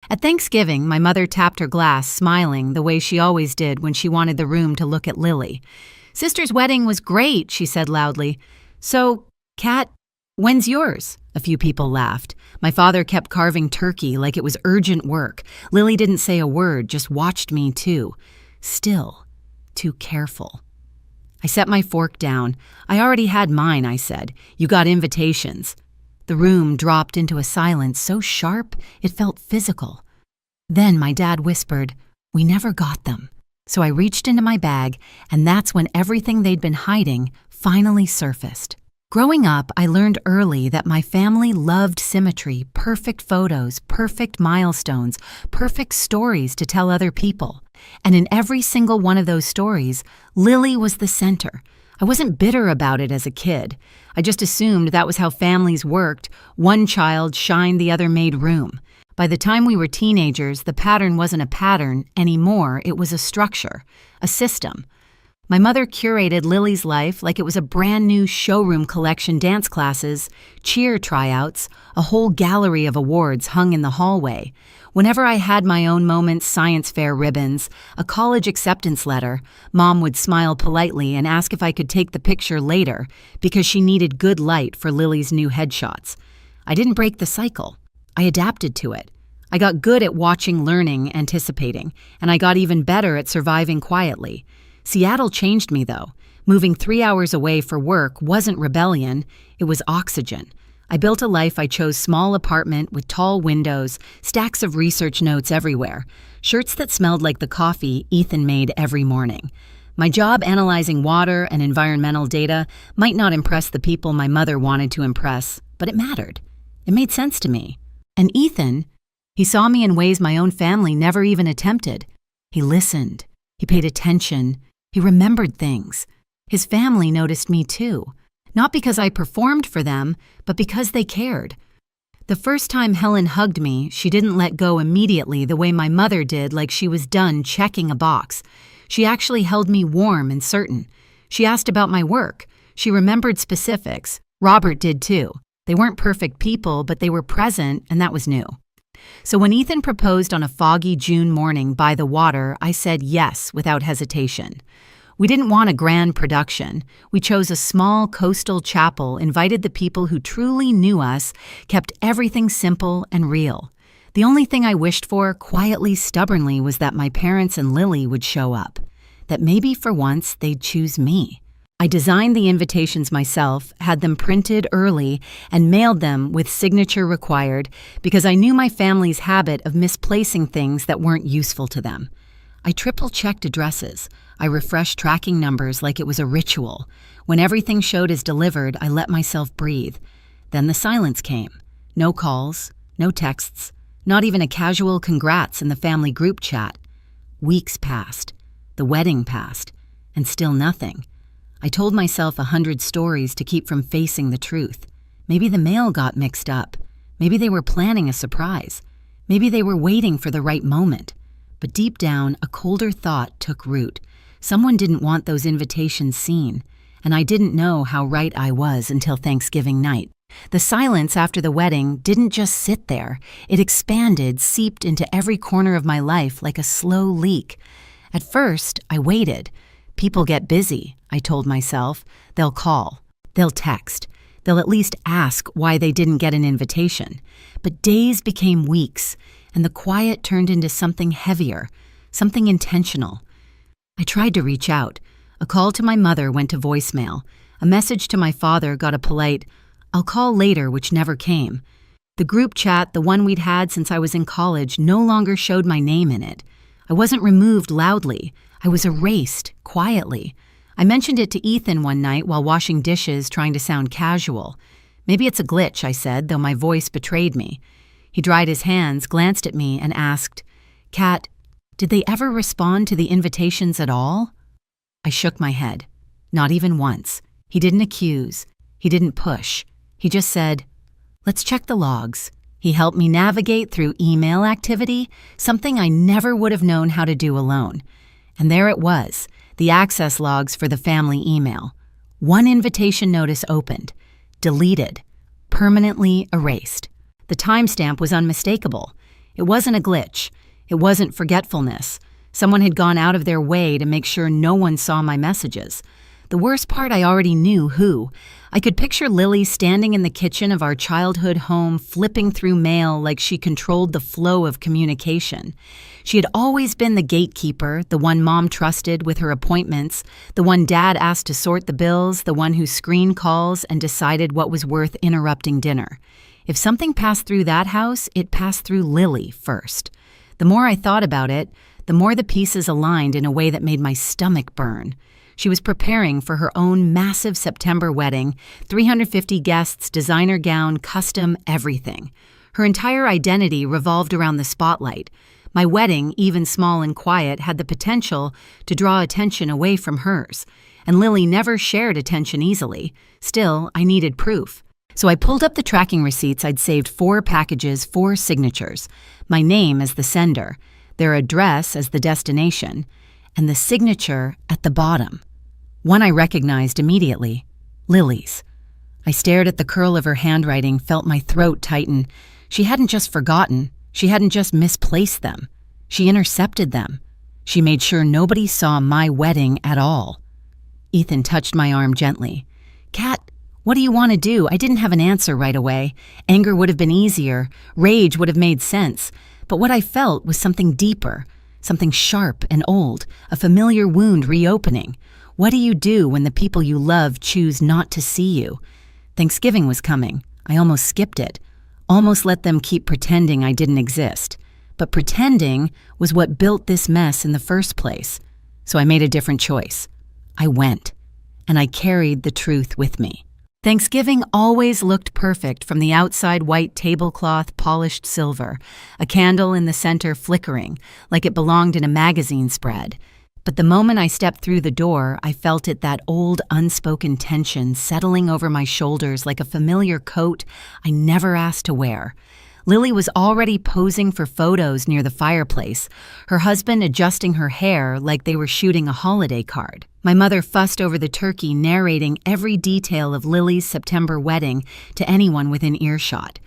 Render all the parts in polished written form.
At Thanksgiving, my mother tapped her glass, smiling the way she always did when she wanted the room to look at Lily. "Sister's wedding was great," she said loudly. "So, Kat, when's yours?" A few people laughed. My father kept carving turkey like it was urgent work. Lily didn't say a word, just watched me too. Still, too careful. I set my fork down. "I already had mine," I said. "You got invitations." The room dropped into a silence so sharp it felt physical. Then my dad whispered, "We never got them." So I reached into my bag, and that's when everything they'd been hiding finally surfaced. Growing up, I learned early that my family loved symmetry, perfect photos, perfect milestones, perfect stories to tell other people. And in every single one of those stories, Lily was the center. I wasn't bitter about it as a kid. I just assumed that was how families worked. One child shined, the other made room. By the time we were teenagers, the pattern wasn't a pattern anymore. It was a structure, a system. My mother curated Lily's life like it was a brand new showroom collection, dance classes, cheer tryouts, a whole gallery of awards hung in the hallway. Whenever I had my own moments, science fair ribbons, a college acceptance letter, Mom would smile politely and ask if I could take the picture later because she needed good light for Lily's new headshots. I didn't break the cycle. I adapted to it. I got good at watching, learning, anticipating, and I got even better at surviving quietly. Seattle changed me, though. Moving 3 hours away for work wasn't rebellion, it was oxygen. I built a life I chose: small apartment with tall windows, stacks of research notes everywhere, shirts that smelled like the coffee Ethan made every morning. My job analyzing water and environmental data might not impress the people my mother wanted to impress, but it mattered. It made sense to me. And Ethan, he saw me in ways my own family never even attempted. He listened. He paid attention. He remembered things. His family noticed me too. Not because I performed for them, but because they cared. The first time Helen hugged me, she didn't let go immediately the way my mother did, like she was done checking a box. She actually held me warm and certain. She asked about my work. She remembered specifics. Robert did too. They weren't perfect people, but they were present, and that was new. So when Ethan proposed on a foggy June morning by the water, I said yes without hesitation. We didn't want a grand production. We chose a small coastal chapel, invited the people who truly knew us, kept everything simple and real. The only thing I wished for, quietly, stubbornly, was that my parents and Lily would show up. That maybe for once they'd choose me. I designed the invitations myself, had them printed early, and mailed them with signature required because I knew my family's habit of misplacing things that weren't useful to them. I triple-checked addresses. I refreshed tracking numbers like it was a ritual. When everything showed as delivered, I let myself breathe. Then the silence came. No calls, no texts, not even a casual congrats in the family group chat. Weeks passed. The wedding passed. And still nothing. I told myself 100 stories to keep from facing the truth. Maybe the mail got mixed up. Maybe they were planning a surprise. Maybe they were waiting for the right moment. But deep down, a colder thought took root. Someone didn't want those invitations seen, and I didn't know how right I was until Thanksgiving night. The silence after the wedding didn't just sit there. It expanded, seeped into every corner of my life like a slow leak. At first, I waited. People get busy, I told myself. They'll call. They'll text. They'll at least ask why they didn't get an invitation. But days became weeks, and the quiet turned into something heavier, something intentional. I tried to reach out. A call to my mother went to voicemail. A message to my father got a polite, "I'll call later," which never came. The group chat, the one we'd had since I was in college, no longer showed my name in it. I wasn't removed loudly. I was erased, quietly. I mentioned it to Ethan one night while washing dishes, trying to sound casual. "Maybe it's a glitch," I said, though my voice betrayed me. He dried his hands, glanced at me, and asked, "Kat, did they ever respond to the invitations at all?" I shook my head. Not even once. He didn't accuse. He didn't push. He just said, "Let's check the logs." He helped me navigate through email activity, something I never would have known how to do alone. And there it was, the access logs for the family email. One invitation notice opened, deleted, permanently erased. The timestamp was unmistakable. It wasn't a glitch. It wasn't forgetfulness. Someone had gone out of their way to make sure no one saw my messages. The worst part, I already knew who. I could picture Lily standing in the kitchen of our childhood home, flipping through mail like she controlled the flow of communication. She had always been the gatekeeper, the one Mom trusted with her appointments, the one Dad asked to sort the bills, the one who screened calls and decided what was worth interrupting dinner. If something passed through that house, it passed through Lily first. The more I thought about it, the more the pieces aligned in a way that made my stomach burn. She was preparing for her own massive September wedding, 350 guests, designer gown, custom, everything. Her entire identity revolved around the spotlight. My wedding, even small and quiet, had the potential to draw attention away from hers. And Lily never shared attention easily. Still, I needed proof. So I pulled up the tracking receipts. I'd saved 4 packages, 4 signatures. My name as the sender, their address as the destination, and the signature at the bottom. One I recognized immediately, Lily's. I stared at the curl of her handwriting, felt my throat tighten. She hadn't just forgotten. She hadn't just misplaced them. She intercepted them. She made sure nobody saw my wedding at all. Ethan touched my arm gently. "Kat, what do you want to do?" I didn't have an answer right away. Anger would have been easier. Rage would have made sense. But what I felt was something deeper, something sharp and old, a familiar wound reopening. What do you do when the people you love choose not to see you? Thanksgiving was coming. I almost skipped it. Almost let them keep pretending I didn't exist. But pretending was what built this mess in the first place. So I made a different choice. I went. And I carried the truth with me. Thanksgiving always looked perfect from the outside white tablecloth polished silver, a candle in the center flickering, like it belonged in a magazine spread. But the moment I stepped through the door, I felt that old unspoken tension settling over my shoulders like a familiar coat I never asked to wear. Lily was already posing for photos near the fireplace, her husband adjusting her hair like they were shooting a holiday card. My mother fussed over the turkey, narrating every detail of Lily's September wedding to anyone within earshot.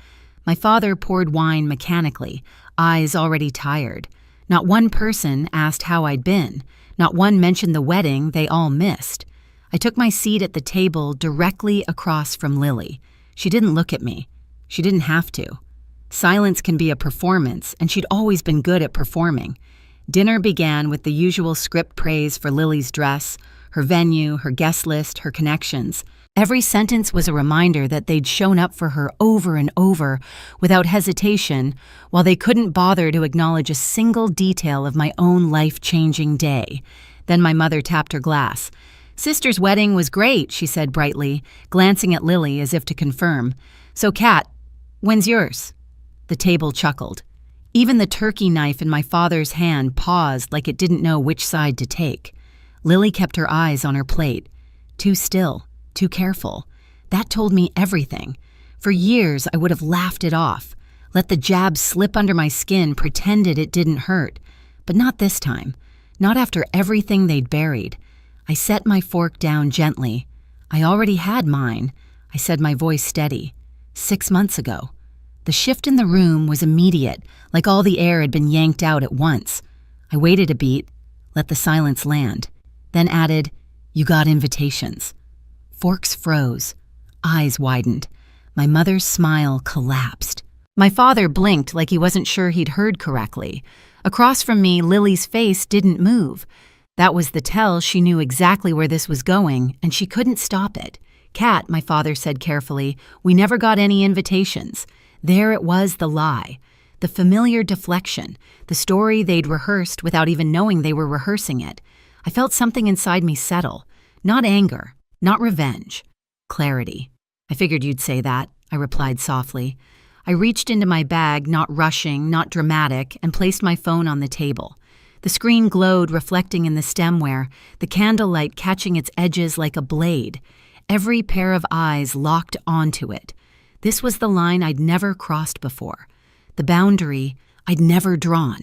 My father poured wine mechanically, eyes already tired. Not one person asked how I'd been. Not one mentioned the wedding they all missed. I took my seat at the table directly across from Lily. She didn't look at me. She didn't have to. Silence can be a performance, and she'd always been good at performing. Dinner began with the usual script praise for Lily's dress, her venue, her guest list, her connections. Every sentence was a reminder that they'd shown up for her over and over without hesitation, while they couldn't bother to acknowledge a single detail of my own life-changing day. Then my mother tapped her glass. "Sister's wedding was great," she said brightly, glancing at Lily as if to confirm. "So, Kat, when's yours?" The table chuckled. Even the turkey knife in my father's hand paused like it didn't know which side to take. Lily kept her eyes on her plate. Too still. Too careful. That told me everything. For years, I would have laughed it off, let the jab slip under my skin, pretended it didn't hurt. But not this time. Not after everything they'd buried. I set my fork down gently. I already had mine. I said, my voice steady. 6 months ago. The shift in the room was immediate, like all the air had been yanked out at once. I waited a beat, let the silence land, then added, "You got invitations." Forks froze. Eyes widened. My mother's smile collapsed. My father blinked like he wasn't sure he'd heard correctly. Across from me, Lily's face didn't move. That was the tell she knew exactly where this was going, and she couldn't stop it. "Kat," my father said carefully, "we never got any invitations." There it was, the lie. The familiar deflection. The story they'd rehearsed without even knowing they were rehearsing it. I felt something inside me settle. Not anger. Not revenge. Clarity. "I figured you'd say that," I replied softly. I reached into my bag, not rushing, not dramatic, and placed my phone on the table. The screen glowed, reflecting in the stemware, the candlelight catching its edges like a blade. Every pair of eyes locked onto it. This was the line I'd never crossed before. The boundary I'd never drawn.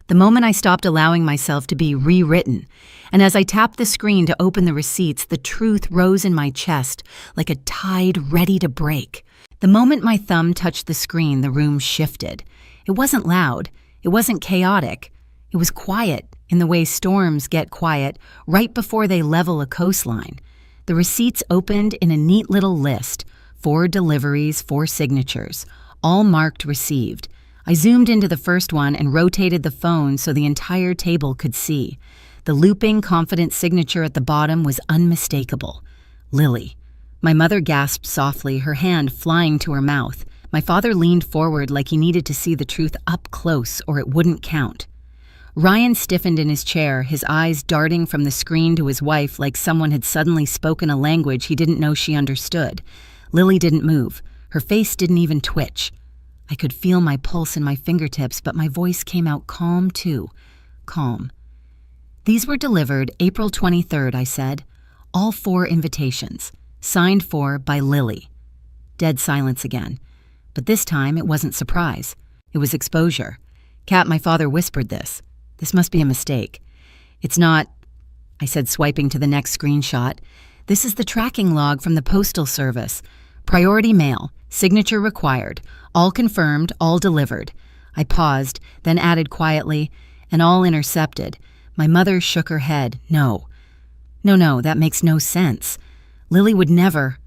The moment I stopped allowing myself to be rewritten, and as I tapped the screen to open the receipts, the truth rose in my chest like a tide ready to break. The moment my thumb touched the screen, the room shifted. It wasn't loud. It wasn't chaotic. It was quiet in the way storms get quiet right before they level a coastline. The receipts opened in a neat little list, 4 deliveries, 4 signatures, all marked received. I zoomed into the first one and rotated the phone so the entire table could see. The looping, confident signature at the bottom was unmistakable. Lily. My mother gasped softly, her hand flying to her mouth. My father leaned forward like he needed to see the truth up close or it wouldn't count. Ryan stiffened in his chair, his eyes darting from the screen to his wife like someone had suddenly spoken a language he didn't know she understood. Lily didn't move. Her face didn't even twitch. I could feel my pulse in my fingertips, but my voice came out calm too. Calm. These were delivered April 23rd, I said. All 4 invitations. Signed for by Lily. Dead silence again. But this time it wasn't surprise. It was exposure. Kat, my father whispered this. This must be a mistake. It's not, I said, swiping to the next screenshot. This is the tracking log from the Postal Service. Priority mail. Signature required. All confirmed, all delivered. I paused, then added quietly, and all intercepted. My mother shook her head. No. No, that makes no sense. Lily would never.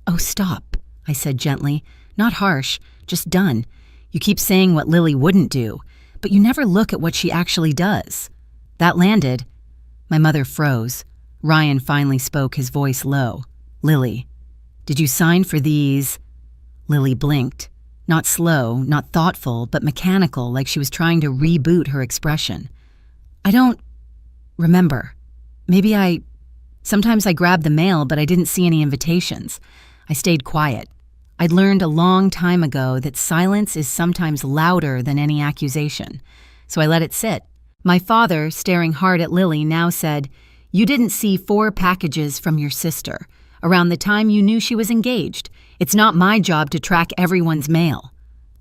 Oh, stop, I said gently. Not harsh, just done. You keep saying what Lily wouldn't do, but you never look at what she actually does. That landed. My mother froze. Ryan finally spoke, his voice low. Lily, did you sign for these? Lily blinked. Not slow, not thoughtful, but mechanical, like she was trying to reboot her expression. I don't remember. Sometimes I grabbed the mail, but I didn't see any invitations. I stayed quiet. I'd learned a long time ago that silence is sometimes louder than any accusation, so I let it sit. My father, staring hard at Lily, now said, You didn't see 4 packages from your sister, around the time you knew she was engaged. It's not my job to track everyone's mail.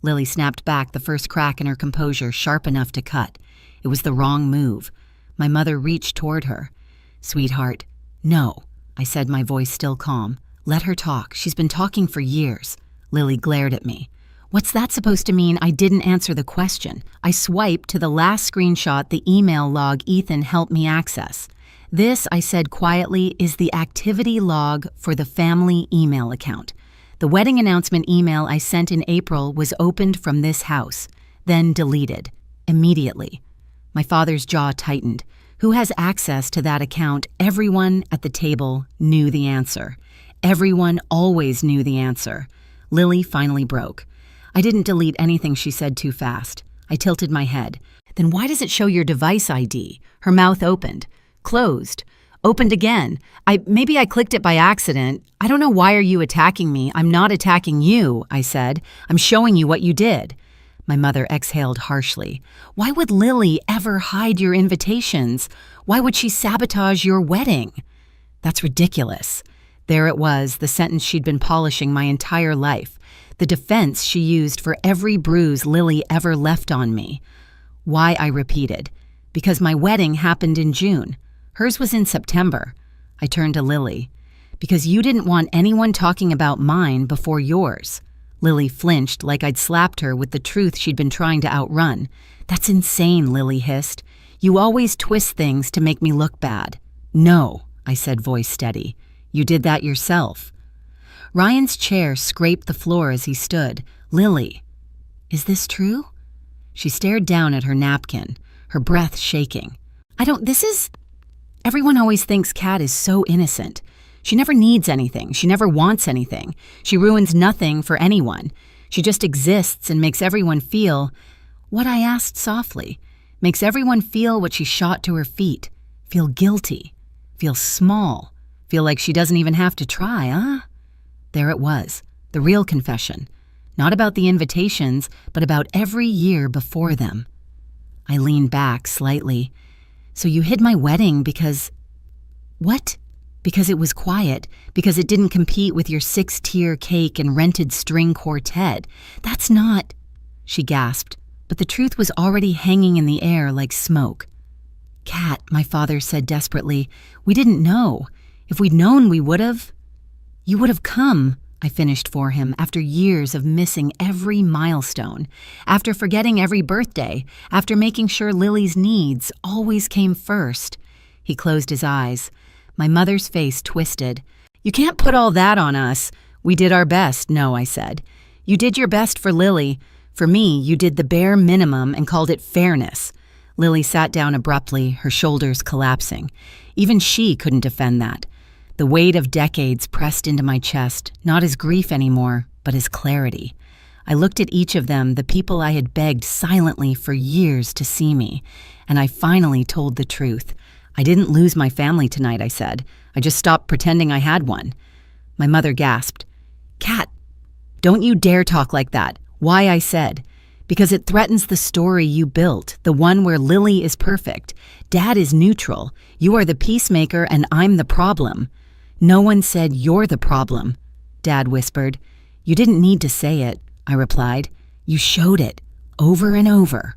Lily snapped back, the first crack in her composure sharp enough to cut. It was the wrong move. My mother reached toward her. Sweetheart, no, I said, my voice still calm. Let her talk. She's been talking for years. Lily glared at me. What's that supposed to mean? I didn't answer the question. I swiped to the last screenshot, the email log Ethan helped me access. This, I said quietly, is the activity log for the family email account. The wedding announcement email I sent in April was opened from this house, then deleted. Immediately. My father's jaw tightened. Who has access to that account? Everyone at the table knew the answer. Everyone always knew the answer. Lily finally broke. I didn't delete anything she said too fast. I tilted my head. Then why does it show your device ID? Her mouth opened. Closed. Opened again. Maybe I clicked it by accident. I don't know, why are you attacking me? I'm not attacking you, I said. I'm showing you what you did. My mother exhaled harshly. Why would Lily ever hide your invitations? Why would she sabotage your wedding? That's ridiculous. There it was, the sentence she'd been polishing my entire life. The defense she used for every bruise Lily ever left on me. Why, I repeated. Because my wedding happened in June. Hers was in September. I turned to Lily. Because you didn't want anyone talking about mine before yours. Lily flinched like I'd slapped her with the truth she'd been trying to outrun. That's insane, Lily hissed. You always twist things to make me look bad. No, I said, voice steady. You did that yourself. Ryan's chair scraped the floor as he stood. Lily, is this true? She stared down at her napkin, her breath shaking. Everyone always thinks Kat is so innocent. She never needs anything. She never wants anything. She ruins nothing for anyone. She just exists and makes everyone feel what I asked softly. Makes everyone feel what she shot to her feet. Feel guilty. Feel small. Feel like she doesn't even have to try, huh? There it was, the real confession. Not about the invitations, but about every year before them. I leaned back slightly. So you hid my wedding because... What? Because it was quiet, because it didn't compete with your 6-tier cake and rented string quartet. That's not... She gasped, but the truth was already hanging in the air like smoke. Kat, my father said desperately, we didn't know. If we'd known, we would have... You would have come, I finished for him after years of missing every milestone, after forgetting every birthday, after making sure Lily's needs always came first. He closed his eyes. My mother's face twisted. "You can't put all that on us." "We did our best, no," I said. "You did your best for Lily. For me, you did the bare minimum and called it fairness." Lily sat down abruptly, her shoulders collapsing. Even she couldn't defend that. The weight of decades pressed into my chest, not as grief anymore, but as clarity. I looked at each of them, the people I had begged silently for years to see me, and I finally told the truth. "I didn't lose my family tonight," I said. "I just stopped pretending I had one." My mother gasped. "Kat, don't you dare talk like that." "Why?" I said. "Because it threatens the story you built, the one where Lily is perfect. Dad is neutral. You are the peacemaker and I'm the problem." "No one said you're the problem," Dad whispered. "You didn't need to say it," I replied. "You showed it, over and over."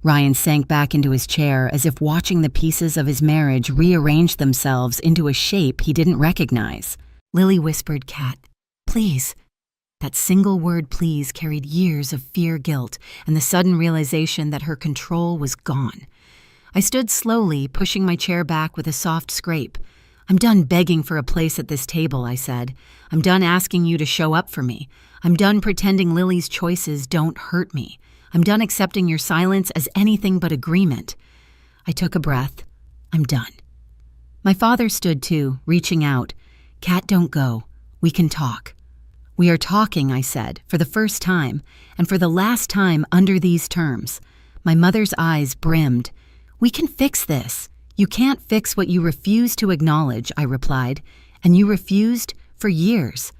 Ryan sank back into his chair as if watching the pieces of his marriage rearrange themselves into a shape he didn't recognize. Lily whispered, "Kat, please." That single word "please" carried years of fear-guilt and the sudden realization that her control was gone. I stood slowly, pushing my chair back with a soft scrape. "I'm done begging for a place at this table," I said. "I'm done asking you to show up for me. I'm done pretending Lily's choices don't hurt me. I'm done accepting your silence as anything but agreement." I took a breath. "I'm done." My father stood too, reaching out. "Kat, don't go. We can talk." "We are talking," I said, for the first time, and for the last time under these terms. My mother's eyes brimmed. "We can fix this. You can't fix what you refuse to acknowledge," I replied, "and you refused for years."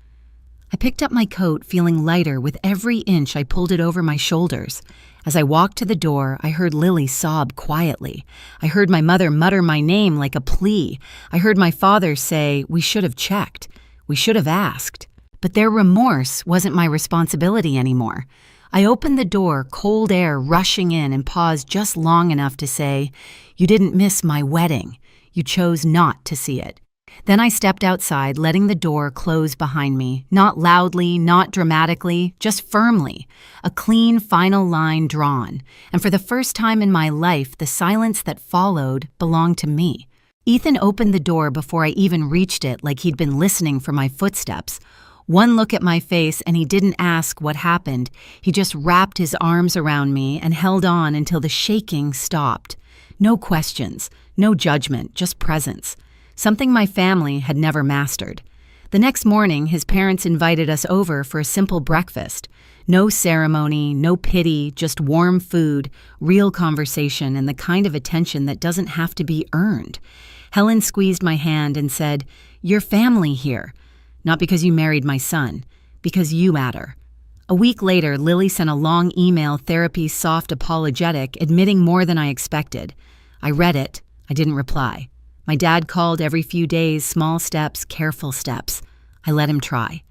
I picked up my coat, feeling lighter with every inch I pulled it over my shoulders. As I walked to the door, I heard Lily sob quietly. I heard my mother mutter my name like a plea. I heard my father say, "We should have checked. We should have asked." But their remorse wasn't my responsibility anymore. I opened the door, cold air rushing in, and paused just long enough to say, "You didn't miss my wedding. You chose not to see it." Then I stepped outside, letting the door close behind me, not loudly, not dramatically, just firmly, a clean final line drawn. And for the first time in my life, the silence that followed belonged to me. Ethan opened the door before I even reached it, like he'd been listening for my footsteps. One look at my face and he didn't ask what happened. He just wrapped his arms around me and held on until the shaking stopped. No questions, no judgment, just presence. Something my family had never mastered. The next morning, his parents invited us over for a simple breakfast. No ceremony, no pity, just warm food, real conversation, and the kind of attention that doesn't have to be earned. Helen squeezed my hand and said, "Your family here. Not because you married my son, because you matter." A week later, Lily sent a long email, therapy soft apologetic, admitting more than I expected. I read it. I didn't reply. My dad called every few days, small steps, careful steps. I let him try.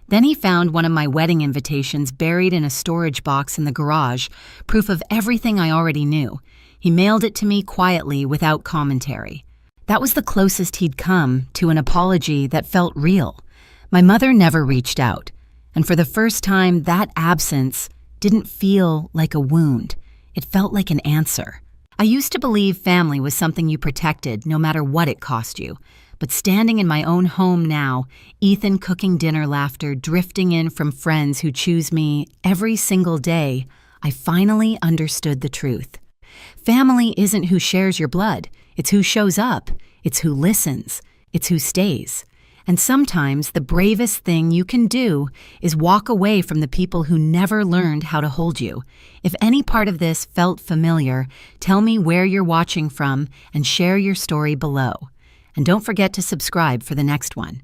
Then he found one of my wedding invitations buried in a storage box in the garage, proof of everything I already knew. He mailed it to me quietly, without commentary. That was the closest he'd come to an apology that felt real. My mother never reached out, and for the first time, that absence didn't feel like a wound. It felt like an answer. I used to believe family was something you protected, no matter what it cost you. But standing in my own home now, Ethan cooking dinner laughter drifting in from friends who choose me every single day, I finally understood the truth. Family isn't who shares your blood. It's who shows up. It's who listens. It's who stays. And sometimes the bravest thing you can do is walk away from the people who never learned how to hold you. If any part of this felt familiar, tell me where you're watching from and share your story below. And don't forget to subscribe for the next one.